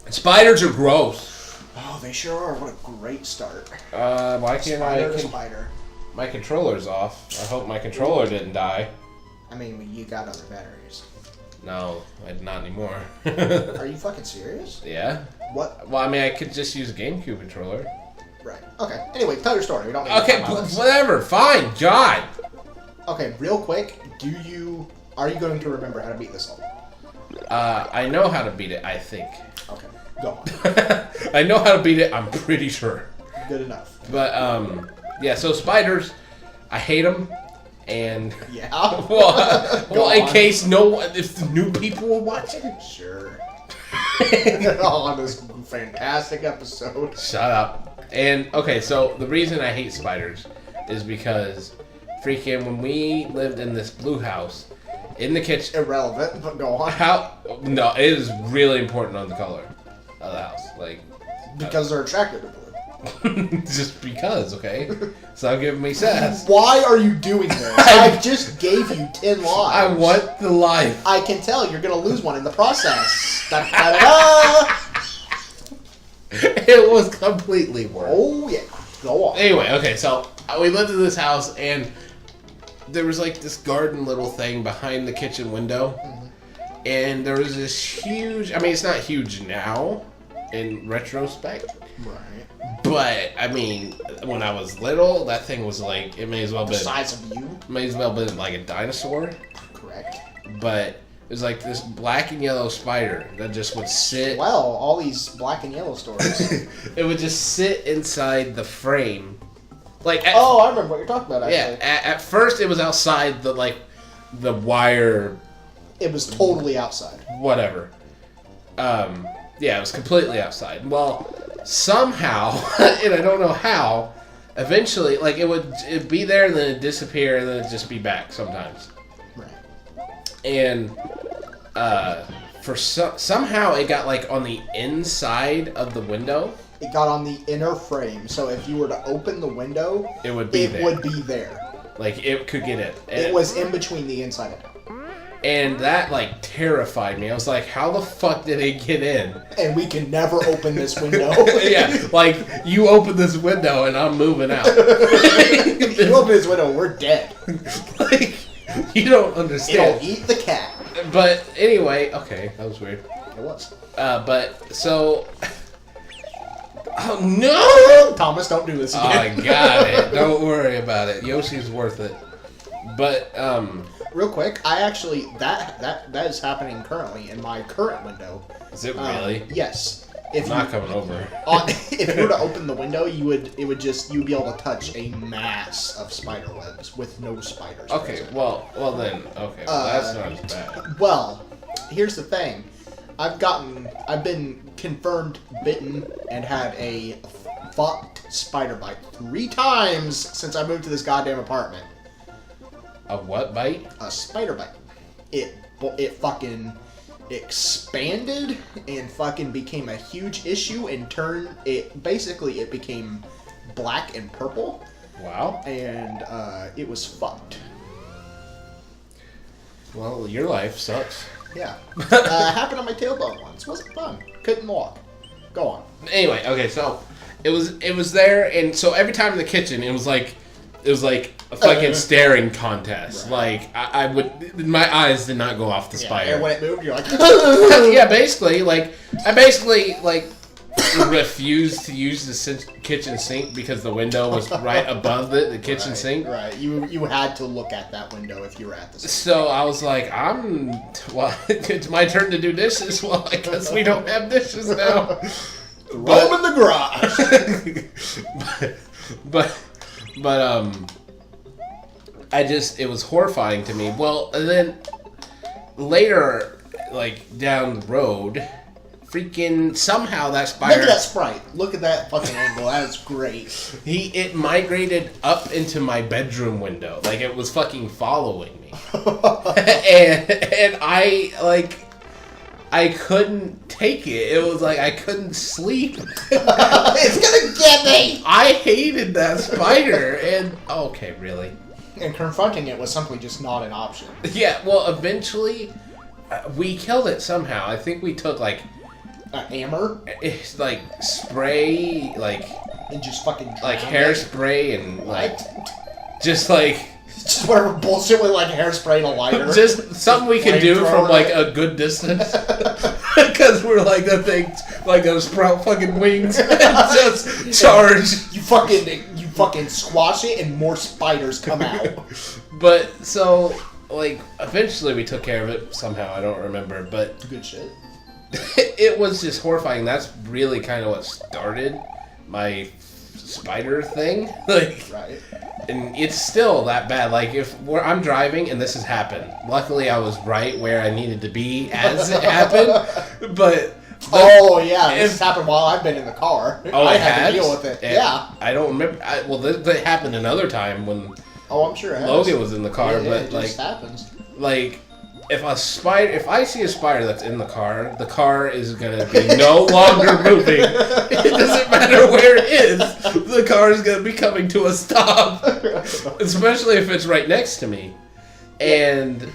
Spiders are gross. Oh, they sure are. What a great start. Why can't Spider. My controller's off. I hope my controller didn't die. I mean, you got other batteries. No, not anymore. Are you fucking serious? Yeah. What? Well, I mean, I could just use a GameCube controller. Right. Okay. Anyway, tell your story. We don't need Okay, to talk about this. whatever. Fine, John. Okay, real quick. Are you going to remember how to beat this level? I know how to beat it, I think. Okay, go on. I know how to beat it, I'm pretty sure. Good enough. But, yeah, so spiders, I hate them, and... Yeah? well, in case if the new people were watching. Sure. On this fantastic episode. Shut up. And, okay, so the reason I hate spiders is because freaking when we lived in this blue house, in the kitchen... Irrelevant, but go on. No, it is really important on the color of the house. Like... Because they're attracted to blue. Just because, okay? Stop giving me sass. Why are you doing this? I just gave you 10 lives. I want the life. I can tell you're gonna lose one in the process. Da, da, da, da. It was completely worth. Oh yeah, go on. Anyway, okay, so we lived in this house and there was like this garden little thing behind the kitchen window. And there was this huge, I mean, it's not huge now in retrospect. Right. But, I mean, when I was little, that thing was like, it may as well The been, size of you. may as well been like a dinosaur. Correct. But it was like this black and yellow spider that just would sit. Well, all these black and yellow stories. It would just sit inside the frame. Like Oh, I remember what you're talking about, yeah, actually. at first it was outside the wire, It was totally outside. whatever. Yeah, it was completely outside. Well, somehow, and I don't know how, eventually, like it'd be there and then it'd disappear and then it'd just be back sometimes. Right. And somehow it got like on the inside of the window. It got on the inner frame, so if you were to open the window, It would be there. would be there. Like it could get in. It was in between the inside and out. And that like terrified me. I was like, how the fuck did it get in? And we can never open this window. Yeah, like you open this window and I'm moving out. If you open this window, we're dead. Like you don't understand. It'll eat the cat. But anyway, okay, that was weird. It was. But so. Oh no! Thomas, don't do this Oh, again. I got it. Don't worry about it. Yoshi's worth it. But Real quick, I actually that is happening currently in my current window. is it really? Yes. If I'm not coming over. if you were to open the window, you'd be able to touch a mass of spider webs with no spiders. Okay, present. well then. Okay, well, that's not as bad. Well, here's the thing. I've been confirmed bitten and had a fucked spider bite 3 times since I moved to this goddamn apartment. A what bite? A spider bite. It fucking expanded and fucking became a huge issue and it became black and purple Wow. and it was fucked. Well, your life sucks. Yeah. Happened on my tailbone once. Wasn't fun. Couldn't walk. Go on. Anyway, okay, so it was there, and so every time in the kitchen, it was like a fucking staring contest. Right. Like I would, my eyes did not go off the spider. And when it moved, you're like, Yeah, basically, I refused to use the kitchen sink because the window was right above the kitchen right, sink. Right. You had to look at that window if you were at the sink. So I was like, it's my turn to do dishes. Well, I guess we don't have dishes now. Throw them in the garage. but it was horrifying to me. Well, and then later, like down the road, freaking somehow that spider. Look at that sprite. Look at that fucking angle. That's great. It migrated up into my bedroom window, like it was fucking following me, and I couldn't take it. It was like I couldn't sleep. It's gonna get me. I hated that spider, and okay, really. And confronting it was simply just not an option. Yeah, well, eventually, we killed it somehow. I think we took, like, A hammer? It's like spray, like And just fucking hairspray and like What? just like Just whatever bullshit with like hairspray and a lighter. just something we can do from like a good distance. Because we're like that thing, like those sprout fucking wings, just charge. You fucking squash it and more spiders come out. But so like eventually we took care of it somehow. I don't remember, but Good shit. it was just horrifying. That's really kind of what started my spider thing. Like, Right. and it's still that bad. Like if I'm driving and this has happened, luckily I was right where I needed to be as it happened. But Oh yeah, this has happened while I've been in the car. Oh, I it had has? to deal with it. And Yeah. I don't remember. Well, that happened another time when Oh, I'm sure it has. Logan was in the car. Yeah, but it like, just happens. like if I see a spider that's in the car is gonna be no longer moving. It doesn't matter where it is. The car is gonna be coming to a stop, especially if it's right next to me. And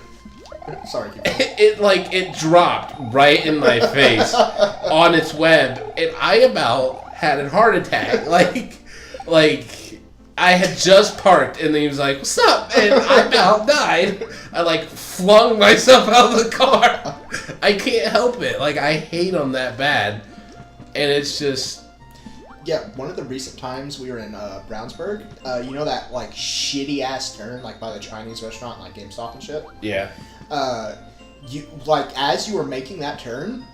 Sorry. Keep going. it dropped right in my face on its web, and I about had a heart attack. Like I had just parked, and then he was like, "What's up?" And I about died. I like flung myself out of the car. I can't help it. Like I hate them that bad, and it's just. Yeah, one of the recent times we were in Brownsburg, you know that like shitty ass turn like by the Chinese restaurant, like GameStop and shit. Yeah. You like as you were making that turn,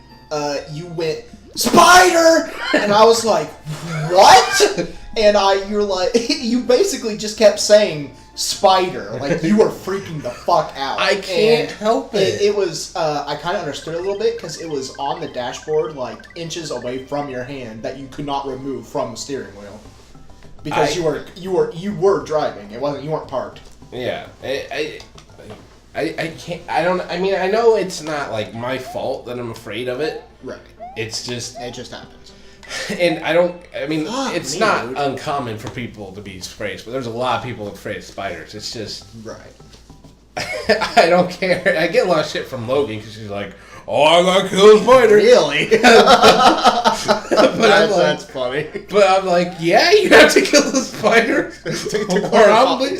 you went spider, and I was like, what? And you're like, you basically just kept saying spider, like you were freaking the fuck out. I can't help it. It was I kind of understood a little bit because it was on the dashboard, like inches away from your hand that you could not remove from the steering wheel because you were driving. It wasn't, you weren't parked. Yeah. I can't. I don't. I mean, I know it's not like my fault that I'm afraid of it. Right. It just happens. And I don't. I mean, Fuck it's me, not dude. uncommon for people to be afraid, but there's a lot of people afraid of spiders. It's just. Right. I don't care. I get a lot of shit from Logan because she's like, "Oh, I gotta kill a spider." Really? But that's funny. But I'm like, yeah, you have to kill the spider, or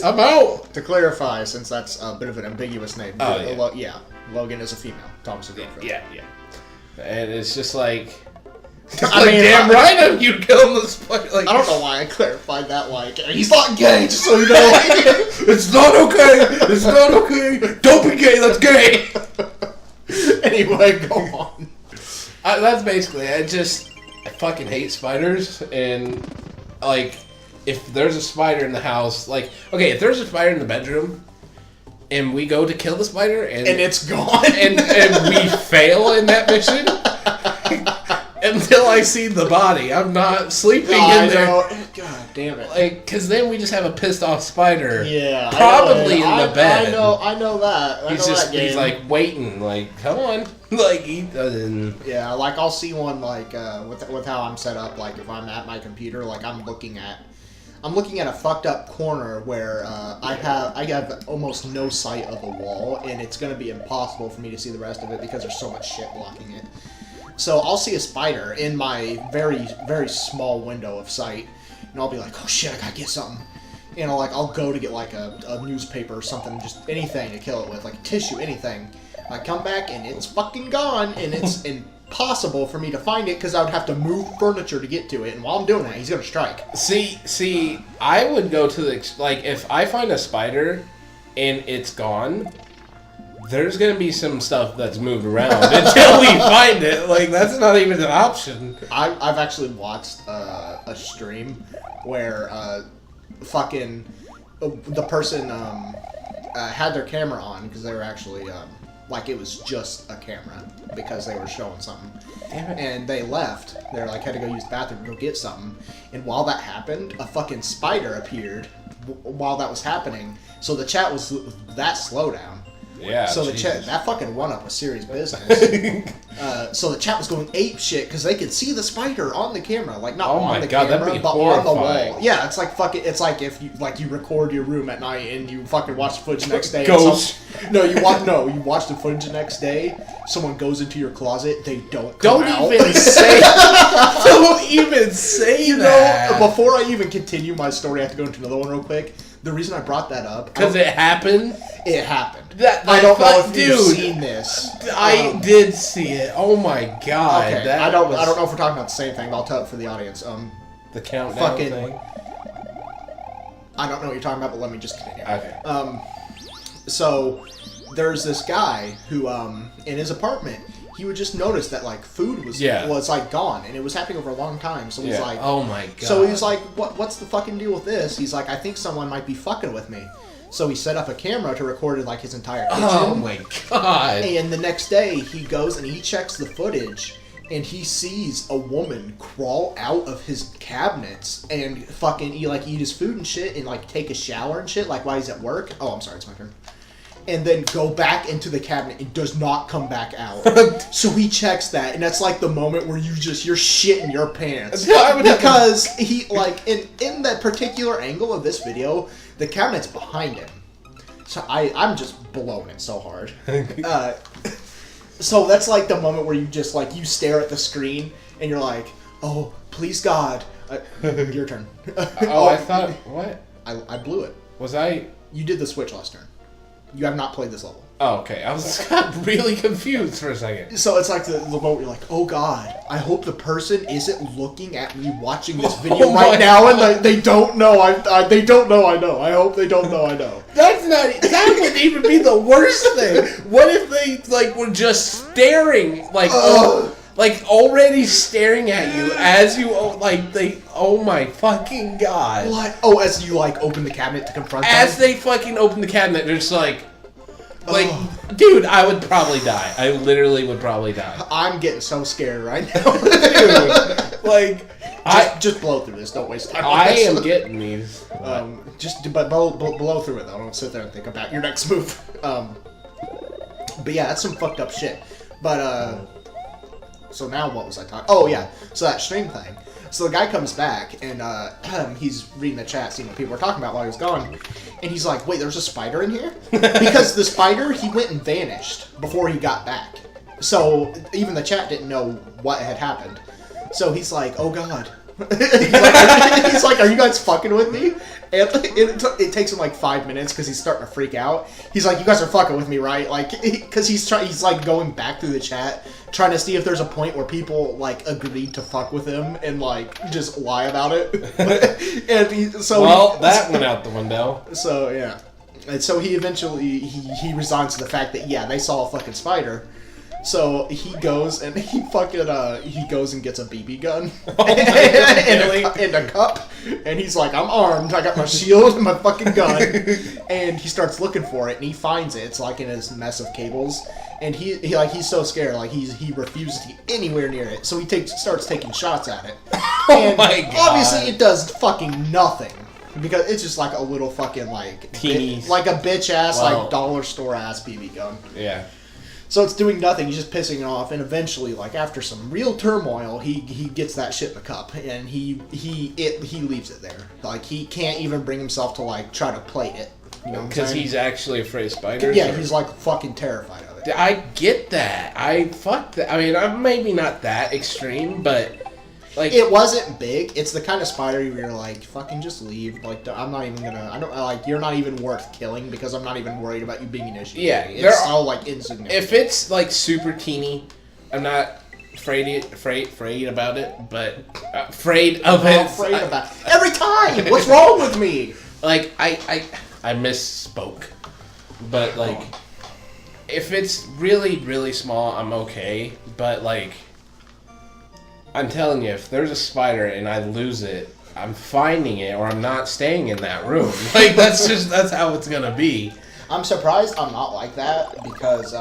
I'm out. To clarify, since that's a bit of an ambiguous name, Oh, yeah, Logan is a female. Tom's a girlfriend. Yeah. And it's just like. I mean, damn right I'm you killing the spider. Like, I don't know why I clarified that. Like, he's not gay, just so you know. It's not okay. It's not okay. Don't be gay. That's gay. Anyway, go on. That's basically. I fucking hate spiders, and like, if there's a spider in the house, like, okay, if there's a spider in the bedroom, and we go to kill the spider, and it's gone, and we fail in that mission. Until I see the body, I'm not sleeping in there. God damn it! Like, cause then we just have a pissed off spider. Yeah, probably in the bed. I know that. He's like waiting, like, come on, like he doesn't. Yeah, like I'll see one like with how I'm set up. Like if I'm at my computer, like I'm looking at a fucked up corner where I have almost no sight of a wall, and it's gonna be impossible for me to see the rest of it because there's so much shit blocking it. So I'll see a spider in my very, very small window of sight, and I'll be like, oh shit, I gotta get something. You know, like I'll go to get like a newspaper or something, just anything to kill it with, like tissue, anything. I come back and it's fucking gone, and it's impossible for me to find it because I would have to move furniture to get to it, and while I'm doing that, he's gonna strike. See, I would go to like, if I find a spider and it's gone, there's gonna be some stuff that's moved around until we find it. Like, that's not even an option. I've actually watched a stream where the person had their camera on because they were actually like it was just a camera because they were showing something. Damn it. And they left. They were like had to go use the bathroom to go get something. And while that happened, a fucking spider appeared while that was happening. So the chat was that slow down. Yeah. So the chat, that fucking run-up was serious business. So the chat was going ape shit because they could see the spider on the camera, like not on the camera, that'd be but horrifying. on the wall. Yeah, it's like fucking. It's like if you record your room at night and you fucking watch the footage the next day. Ghost. No, you watch the footage the next day. Someone goes into your closet. They don't come Don't out. even say. Don't even say that. Before I even continue my story, I have to go into another one real quick. The reason I brought that up because it happened. It happened. I don't know if you've seen this. I did see it. Oh my god! Okay. I don't know if we're talking about the same thing, but I'll tell it for the audience. The countdown thing. I don't know what you're talking about, but let me just continue. Okay. So there's this guy who, in his apartment, he would just notice that like food was like gone, and it was happening over a long time. So he's like, "Oh my god!" So he's like, "What's the fucking deal with this?" He's like, "I think someone might be fucking with me." So he set up a camera to record like his entire kitchen. Oh my god! And the next day he goes and he checks the footage. And he sees a woman crawl out of his cabinets and fucking eat his food and shit and like take a shower and shit like while he's at work. Oh, I'm sorry, it's my turn. And then go back into the cabinet and does not come back out. So he checks that, and that's like the moment where you're shitting your pants. Because he like in that particular angle of this video, the cabinet's behind him. So I'm just blowing it so hard. So that's like the moment where you just like you stare at the screen and you're like, "Oh, please God, your turn." I thought what? I blew it. Was I? You did the switch last turn. You have not played this level. Oh, okay. I got really confused for a second. So it's like the moment where you're like, "Oh God, I hope the person isn't looking at me watching this video right now, and they don't know they don't know I know. I hope they don't know I know." That would even be the worst thing. What if they like were just staring like already staring at you as you oh my fucking god. Like, oh, as you like open the cabinet to confront them? As they fucking open the cabinet, they're just like dude, I would probably die. I literally would probably die. I'm getting so scared right now. Dude, like just blow through this. Don't waste time. I am getting these. But blow through it though. Don't sit there and think about your next move. But yeah, that's some fucked up shit. But so now what was I talking? Oh yeah, so that stream thing. So the guy comes back and he's reading the chat, seeing what people were talking about while he was gone, and he's like, "Wait, there's a spider in here?" Because the spider, he went and vanished before he got back. So even the chat didn't know what had happened. So he's like, "Oh God." he's like, "Are you guys fucking with me?" And it takes him like 5 minutes because he's starting to freak out. He's like, "You guys are fucking with me, right?" Like, because he's like going back through the chat, trying to see if there's a point where people like agreed to fuck with him and like just lie about it. And that went out the window. So yeah, and so he eventually he resigns to the fact that they saw a fucking spider. So he goes and he goes and gets a BB gun and a cup, and he's like, "I'm armed. I got my shield and my fucking gun." And he starts looking for it, and he finds it. It's like in his mess of cables, and he's so scared, like he refuses to get anywhere near it. So he starts taking shots at it. And my god! Obviously, it does fucking nothing. Because it's just like a little fucking like like a bitch ass like dollar store ass BB gun. Yeah. So it's doing nothing. He's just pissing it off, and eventually, like after some real turmoil, he gets that shit in the cup, and he leaves it there. Like he can't even bring himself to like try to plate it. You know, because he's actually afraid of spiders. Yeah, he's like fucking terrified of it. I get that. I mean, I'm maybe not that extreme, but like it wasn't big. It's the kind of spider where you're like, fucking just leave. Like I'm not even gonna. I don't like. You're not even worth killing because I'm not even worried about you being an issue. Yeah, it's all like insignificant. If it's like super teeny, I'm not afraid about it, but afraid of it. Afraid about it. Every time. What's wrong with me? Like I misspoke, but like if it's really really small, I'm okay. But like, I'm telling you, if there's a spider and I lose it, I'm finding it, or I'm not staying in that room. Like that's how it's gonna be. I'm surprised I'm not like that because,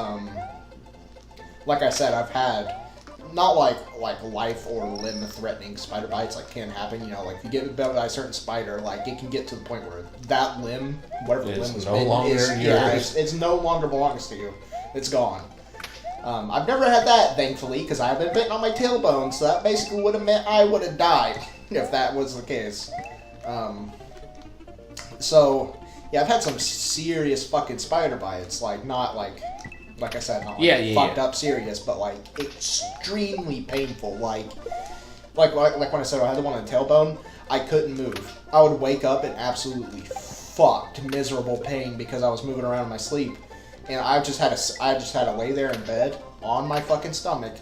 like I said, I've had not like life or limb threatening spider bites. Like can happen, you know. Like if you get bit by a certain spider, like it can get to the point where that limb, whatever the limb was no longer yours. It's no longer belongs to you. It's gone. I've never had that, thankfully, because I have been bitten on my tailbone, so that basically would have meant I would have died if that was the case. So, Yeah, I've had some serious fucking spider bites. Like, not like I said, not like fucked up serious, but like extremely painful. Like when I said I had the one on the tailbone, I couldn't move. I would wake up in absolutely fucked, miserable pain because I was moving around in my sleep, and I just had to lay there in bed on my fucking stomach,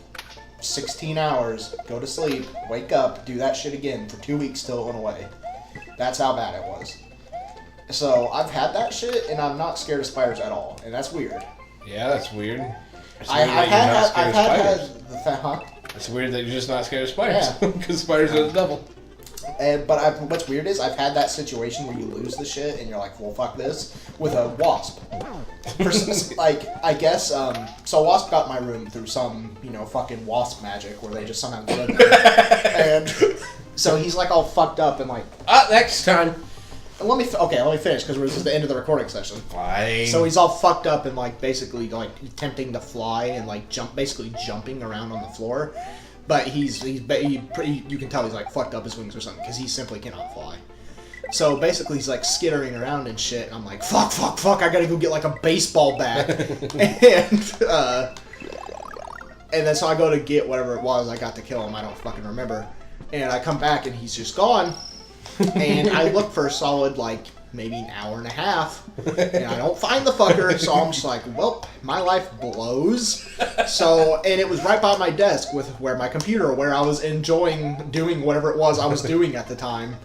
16 hours, go to sleep, wake up, do that shit again for 2 weeks till it went away. That's how bad it was. So I've had that shit, and I'm not scared of spiders at all, and that's weird. Yeah, that's weird. I've had It's weird that you're just not scared of spiders, because spiders are the devil. What's weird is I've had that situation where you lose the shit and you're like, well, fuck this, with a wasp. I guess, so Wasp got my room through some, fucking wasp magic where they just somehow live there. And so he's like all fucked up and like, next time. Let me finish because this is the end of the recording session. Fine. So he's all fucked up and like basically like attempting to fly and like jumping around on the floor. But you can tell he's like fucked up his wings or something because he simply cannot fly. So basically he's like skittering around and shit, and I'm like, fuck, I gotta go get like a baseball bat. and then so I go to get whatever it was I got to kill him, I don't fucking remember. And I come back and he's just gone. And I look for a solid like maybe an hour and a half, and I don't find the fucker, so I'm just like, well, my life blows. So, and it was right by my desk where my computer, where I was enjoying doing whatever it was I was doing at the time.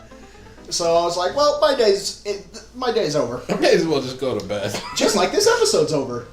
So I was like, well, my day's over. I may as well just go to bed. Just like this episode's over.